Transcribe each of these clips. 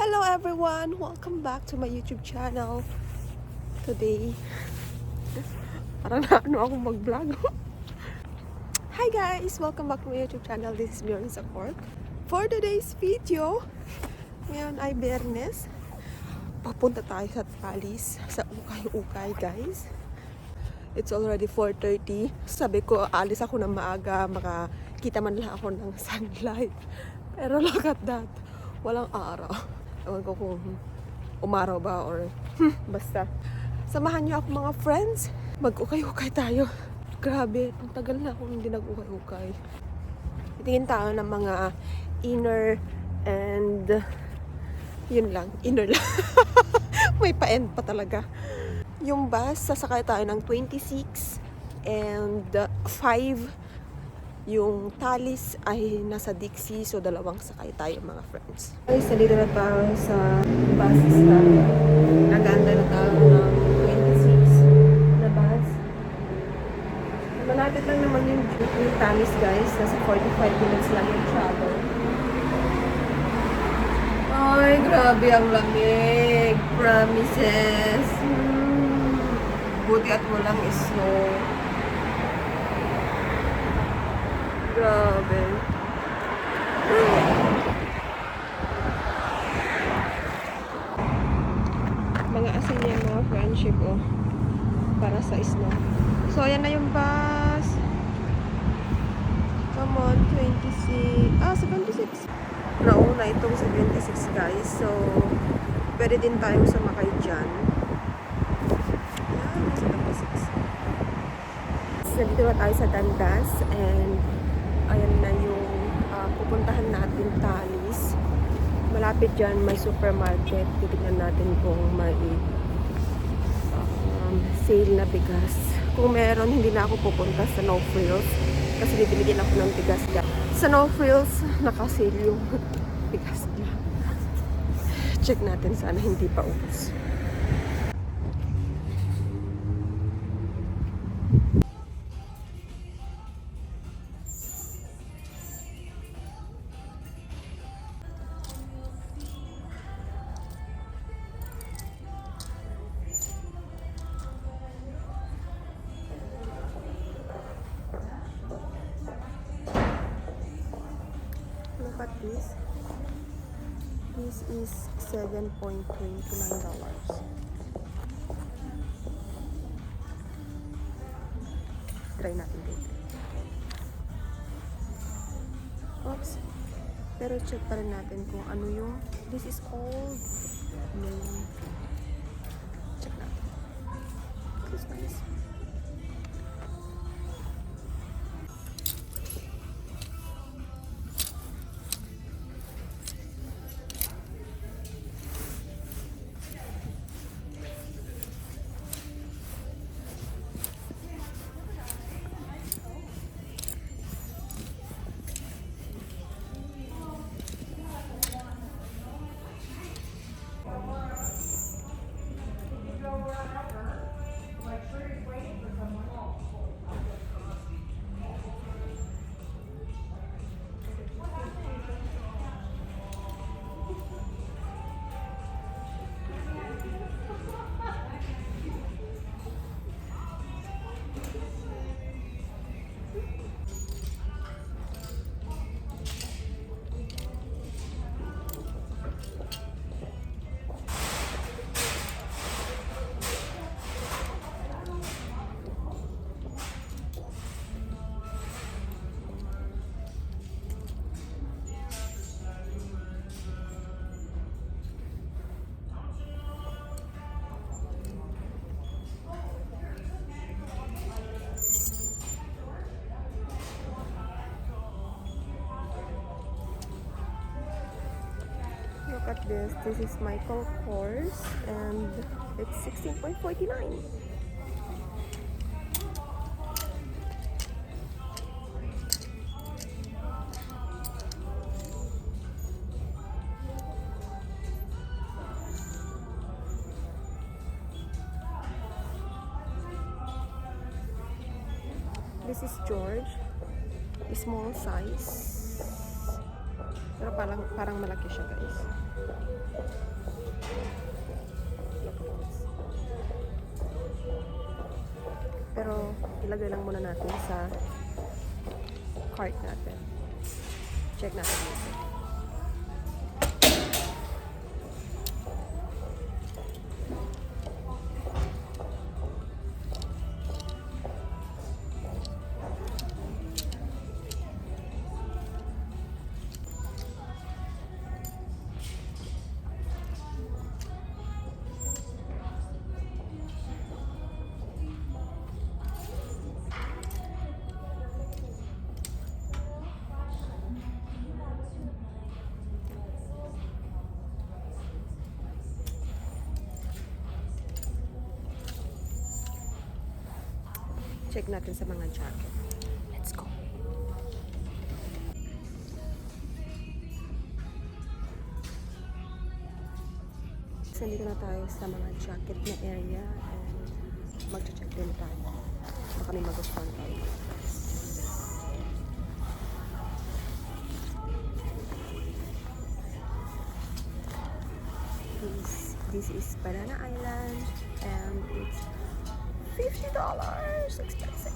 Hello everyone! Welcome back to my YouTube channel. Today, parang naano akong mag-vlog. Hi guys! Welcome back to my YouTube channel. This is Miriam Sakor. For today's video, ngayon ay Biyernes. Papunta tayo sa Talis, sa Ukay-Ukay guys. It's already 4:30. Sabi ko, alis ako ng maaga, makakita man lang ako ng sunlight. Pero look at that. Walang araw. Ewan ko kung umaraw ba or basta. Samahan niyo ako mga friends. Mag-ukay-ukay tayo. Grabe, ang tagal na akong hindi nag-ukay-ukay. Titingin tayo ng mga inner and yun lang, inner lang. May pa-end pa talaga. Yung bus, sasakay tayo ng 26 and 5. Yung Talis ay nasa Dixie, so dalawang sakay tayo mga friends. Guys, nandito na tayo sa bus stop. Naganda na tayo ng 26 na bus. Malapit lang naman yung Talis guys. Nasa 45 minutes lang yung travel. Ay, grabe ang lamig. Promises. Buti at walang snow. Grabe. Mga asin niya, mga friendship, oh. Para sa snow. So, ayan na yung bus. Come on, 26. Ah, 76. Nauna itong 76, guys. So, pwede din tayong sumakay dyan. Ayan, 76. Nandito na tayo sa Dandas and ayan na yung pupuntahan natin Talis. Malapit dyan may supermarket. Titignan natin kung may sale na bigas. Kung meron, hindi na ako pupunta sa No Frills kasi bibili din ako ng bigas dyan. Sa No Frills, nakasale yung bigas niya. Check natin, sana hindi pa ubos. Look at this. This is $7.29. Try natin dito. Oops. Pero check pa rin natin kung ano yung this is old name. Check natin. This one is at this. This is Michael Kors and it's $16.49. This is George. Small size. Pero parang malaki siya guys. ilagay lang muna natin sa cart natin. Check natin dito. Check natin sa mga jacket. Let's go. So, nandito na tayo sa mga jacket na area and mag-check din tayo. Baka may magustuhan tayo. This is Banana Island and it's $50. Expensive.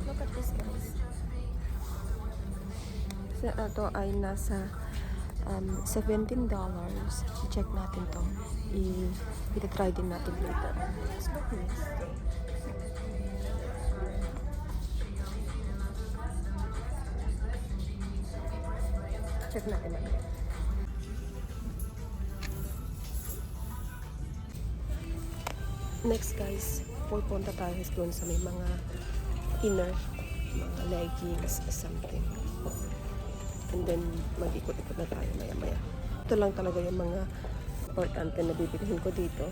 Look at this, guys. So, ito ay nasa $17. I-check natin to. I-try din natin later. Let's look at this. Check natin natin. Next, guys, pupunta tayo doon sa may mga inner, mga leggings or something. And then, mag-ikot-ikot na tayo maya-maya. Ito lang talaga yung mga importante na bibilihin ko dito.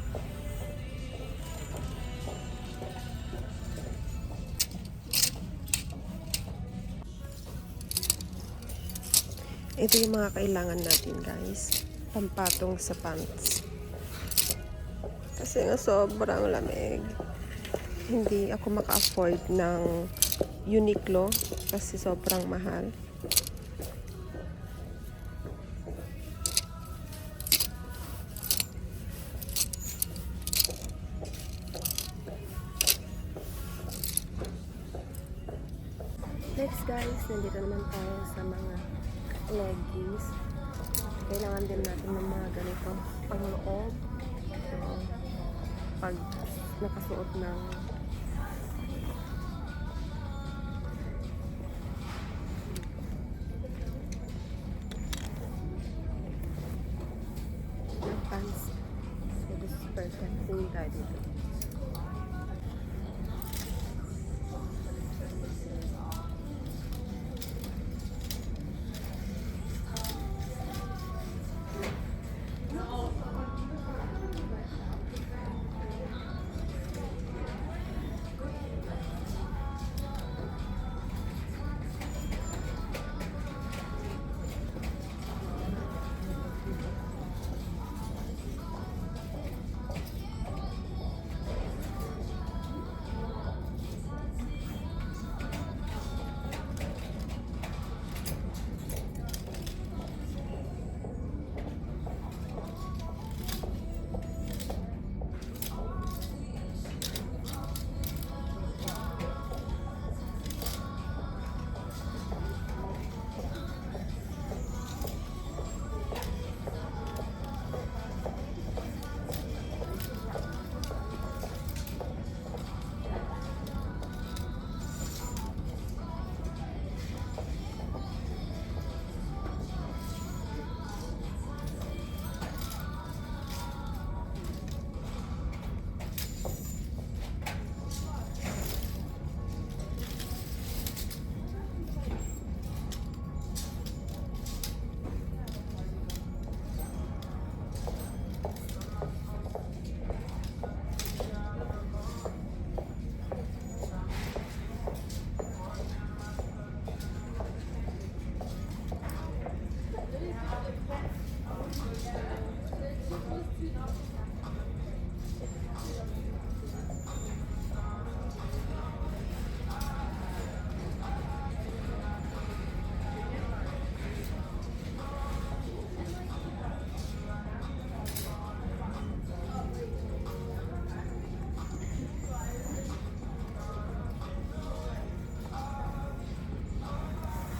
Ito yung mga kailangan natin, guys. Pampatong sa pants. Kasi nga sobrang lamig. Hindi ako maka-afford ng Uniqlo kasi sobrang mahal. Next, guys, nandito naman tayo sa mga leggings. Kailangan din natin ng mga ganito pangloob. So, pag nakasuot ng pants. So, this is perfect. Tingin tayo dito.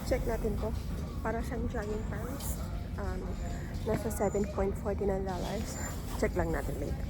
Check natin to. Para siyang jogging pants. Nasa $7.49. Check lang natin later.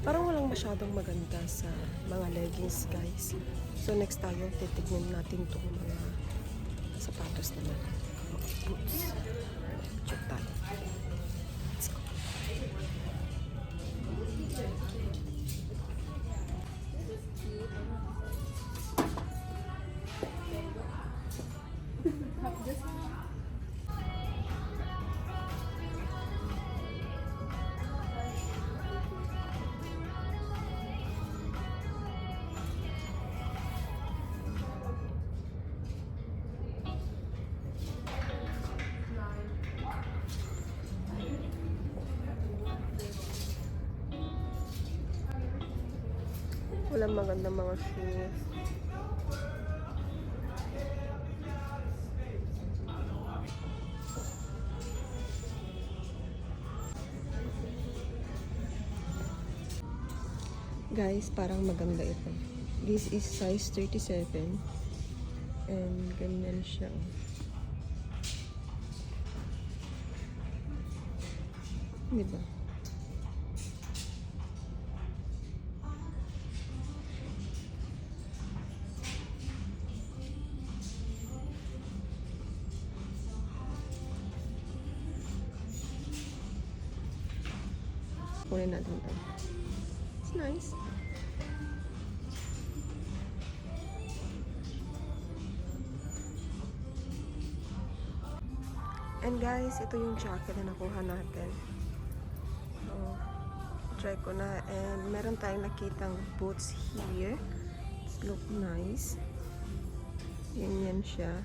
Parang walang masyadong maganda sa mga leggings, guys. So next tayo, titignan natin itong mga sapatos naman. Mga boots. Check tayo. Let's go. Walang magandang mga shoes. Guys, parang maganda ito. This is size 37. And ganyan siya. Diba? Kunin natin ito. It's nice. And guys, ito yung jacket na nakuha natin. So, try ko na. And meron tayong nakitang boots here. It look nice. Yan siya.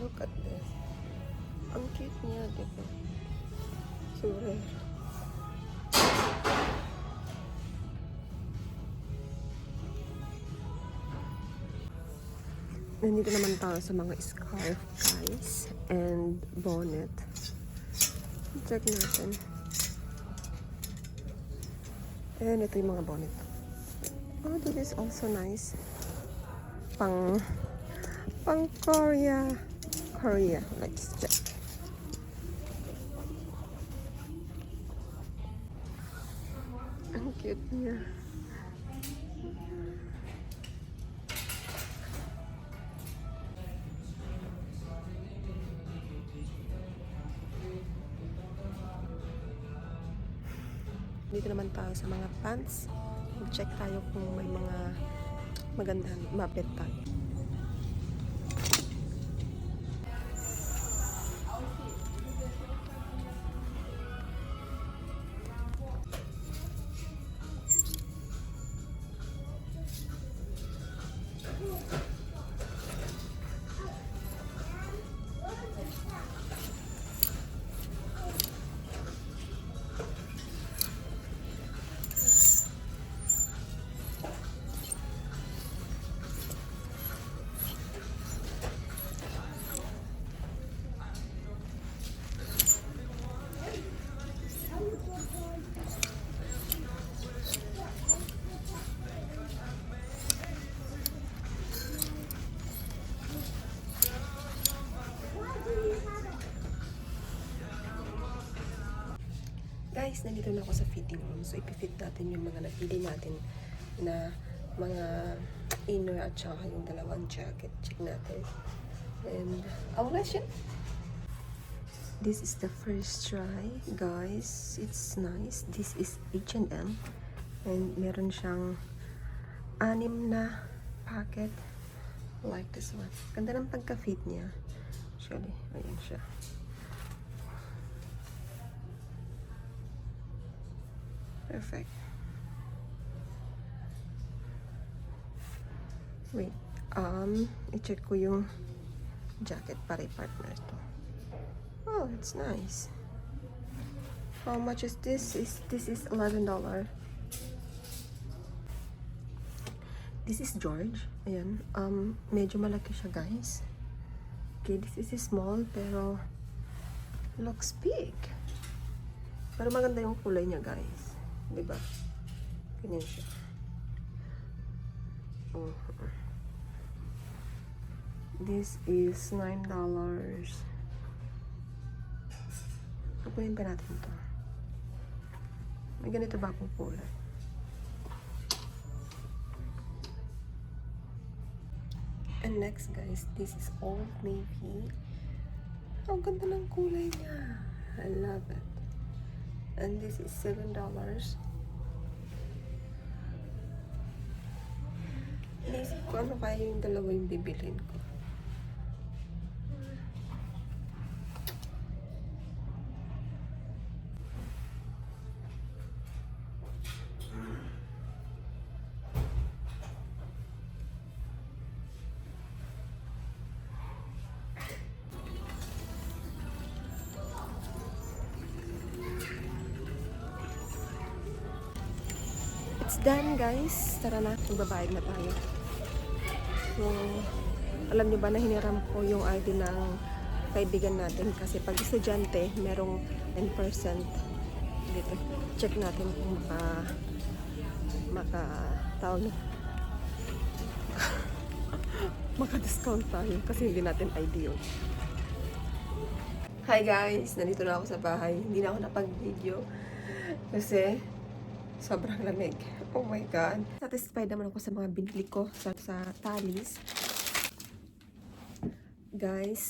Look at this. Ang cute niya, diba? Sure. Nandito naman tayo sa mga scarf, guys. And bonnet. Check natin. And ito yung mga bonnet. Oh, this is also nice. Pang Korea. Let's check. Ang cute niya. naman tayo sa mga pants. Check tayo kung may mga magandang mabet tayo. Guys, nandito na ako sa fitting room. So, ipifit natin yung mga napili natin na mga inner at saka yung dalawang jacket. Check natin. And, this is the first try, guys. It's nice. This is H&M. And meron siyang 6 na packet. Like this one. Ganda ng pagka-fit niya. Actually, ayan siya. Perfect. Wait. I-check ko yung jacket para i-partner to. Oh, it's nice. How much is this? This is $11. This is George. Ayan. Medyo malaki siya, guys. Okay, this is small, pero looks big. Pero maganda yung kulay niya, guys. Diba? Ganyan siya. This is $9. Kukunin ba natin ito? May ganito ba akong kulay? And next, guys, this is Old Navy. Ang ganda ng kulay niya. I love it. And this is $7. Inisip ko ano kaya yung dalawa yung bibilhin ko. It's done, guys. Tara na, magbabayad na tayo. So, alam niyo ba na hiniram ko yung ID ng kaibigan natin kasi pag estudyante, merong 10% dito. Check natin kung tawag na maka-discount tayo kasi hindi natin ID yun. Hi guys! Nandito na ako sa bahay. Hindi na ako napag-video kasi sobrang lamig. Oh my God. Satisfied naman ako sa mga binili ko sa Talis. Guys,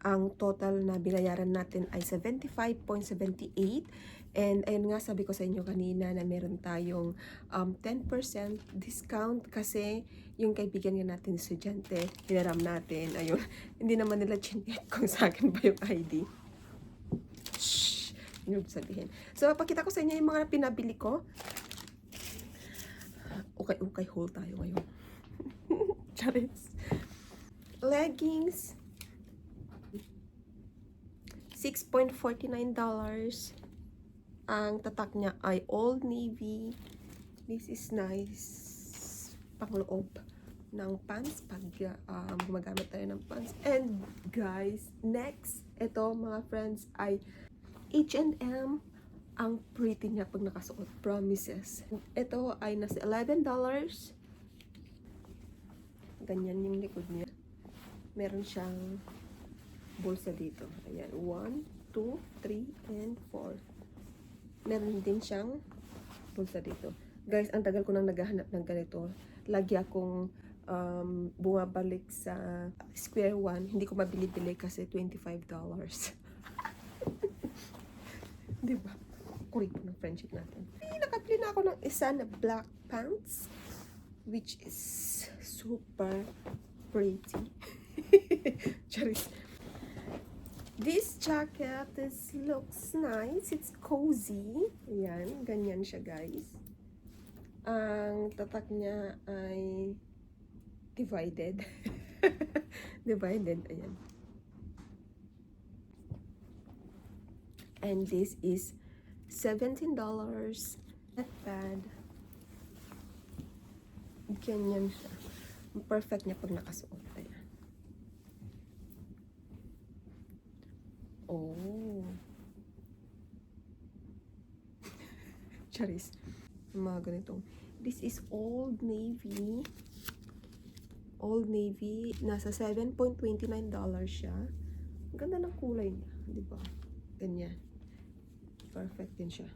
ang total na binayaran natin ay 75.78. And ayun nga, sabi ko sa inyo kanina na meron tayong 10% discount kasi yung kaibigan nga natin estudyante, hinaram natin. Ayun, hindi naman nila chinek kung sa akin ba yung ID. Shhh! Yung sabihin. So, pakita ko sa inyo yung mga pinabili ko. Okay, haul tayo ngayon. Charis. Leggings. $6.49. Ang tatak niya ay Old Navy. This is nice. Pangloob ng pants pag gumagamit tayo ng pants. And guys, next, ito mga friends ay H&M. Ang pretty niya pag nakasuot. Promises. Ito ay nasa $11. Ganyan yung likod niya. Meron siyang bulsa dito. Ayan. 1, 2, 3, and 4. Meron din siyang bulsa dito. Guys, ang tagal ko nang naghahanap ng ganito. Lagi akong bumabalik sa Square One. Hindi ko mabili-bili kasi $25. Diba? kuripot ng friendship natin. Nakapili na ako ng isa na black pants, which is super pretty. Charis. This jacket looks nice. It's cozy. Ayan, ganyan siya guys. Ang tatak niya ay divided. Divided, ayan. And this is $17. Not bad. Ganyan siya. Perfect niya pag nakasuot. Ayan. Oh. Charis. Mga ganitong. This is Old Navy. Old Navy. Nasa $7.29 siya. Ganda ng kulay niya. Diba? Ganyan. Perfect din siya.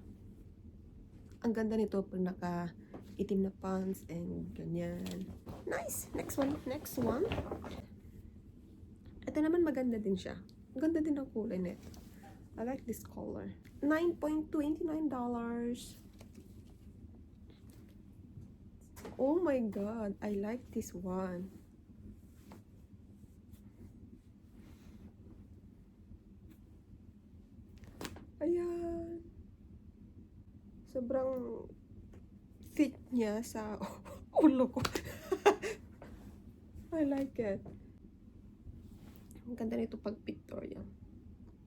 Ang ganda nito pag naka-itim na pants and ganyan. Nice! Next one. Next one. Ito naman maganda din siya. Ganda din ang kulay nito. I like this color. $9.29. Oh my god, I like this one. Ayan. Sobrang fit niya sa ulo ko. I like it. Ang ganda nito pag pictorial.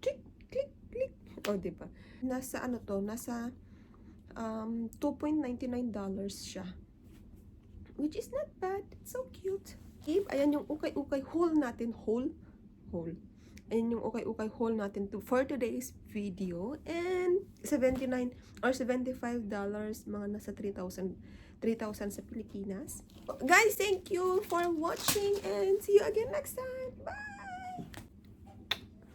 Click, click, click. Oh, diba? Nasa ano to? Nasa $2.99 siya. Which is not bad. It's so cute. Ayan yung ukay-ukay haul natin. Haul. Ayan yung ukay-ukay haul natin for today's video. And $79 or $75, mga nasa 3,000 sa Pilipinas. Guys, thank you for watching and see you again next time. Bye!